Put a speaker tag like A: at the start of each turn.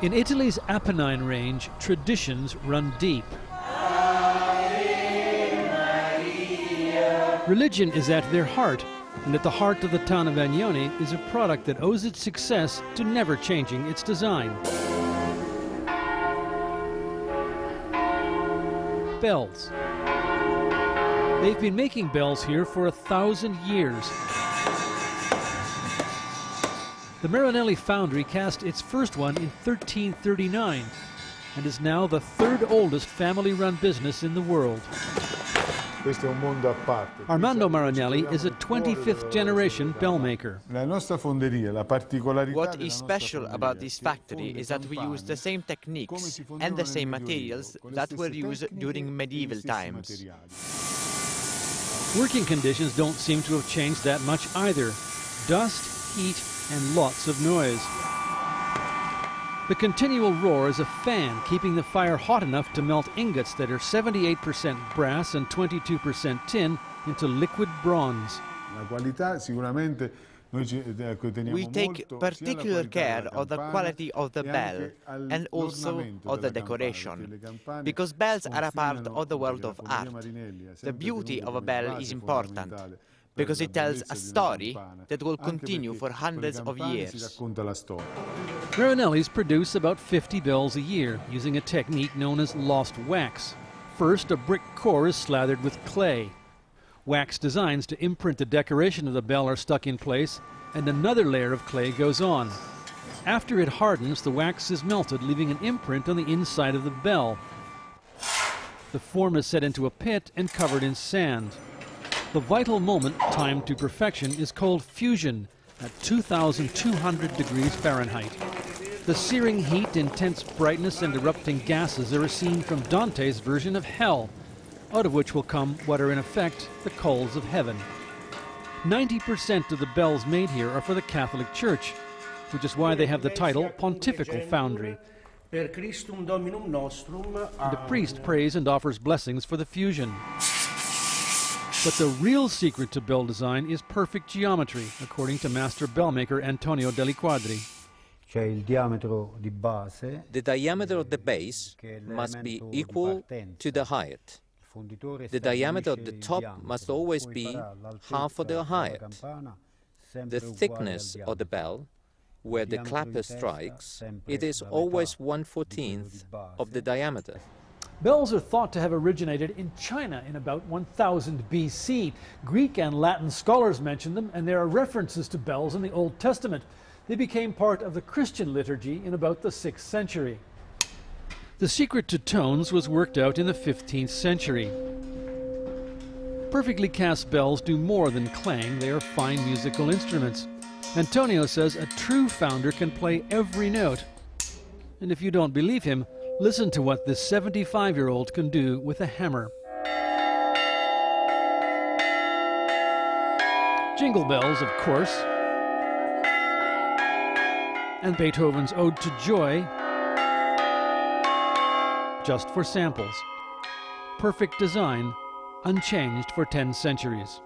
A: In Italy's Apennine range, traditions run deep. Religion is at their heart, and at the heart of the town of Agnone is a product that owes its success to never changing its design. Bells. They've been making bells here for 1,000 years. The Marinelli foundry cast its first one in 1339 and is now the third oldest family-run business in the world. Armando Marinelli is a 25th generation bell maker.
B: What is special about this factory is that we use the same techniques and the same materials that were used during medieval times.
A: Working conditions don't seem to have changed that much either. Dust, heat, and lots of noise. The continual roar is a fan keeping the fire hot enough to melt ingots that are 78% brass and 22% tin into liquid bronze.
B: We take particular care of the quality of the bell and also of the decoration, because bells are a part of the world of art. The beauty of a bell is important, because it tells a story that will continue for hundreds of years.
A: Marinellis produce about 50 bells a year using a technique known as lost wax. First, a brick core is slathered with clay. Wax designs to imprint the decoration of the bell are stuck in place, and another layer of clay goes on. After it hardens, the wax is melted, leaving an imprint on the inside of the bell. The form is set into a pit and covered in sand. The vital moment, timed to perfection, is called fusion at 2,200 degrees Fahrenheit. The searing heat, intense brightness, and erupting gases are a scene from Dante's version of hell, out of which will come what are in effect the coals of heaven. 90% of the bells made here are for the Catholic Church, which is why they have the title Pontifical Foundry. And the priest prays and offers blessings for the fusion. But the real secret to bell design is perfect geometry, according to master bellmaker Antonio Deli Quadri.
C: The diameter of the base must be equal to the height. The diameter of the top must always be half of the height. The thickness of the bell, where the clapper strikes, it is always 1/14 of the diameter.
A: Bells are thought to have originated in China in about 1000 BC. Greek and Latin scholars mention them, and there are references to bells in the Old Testament. They became part of the Christian liturgy in about the 6th century. The secret to tones was worked out in the 15th century. Perfectly cast bells do more than clang, they are fine musical instruments. Antonio says a true founder can play every note. And if you don't believe him, listen to what this 75-year-old can do with a hammer. Jingle bells, of course. And Beethoven's Ode to Joy, just for samples. Perfect design, unchanged for 10 centuries.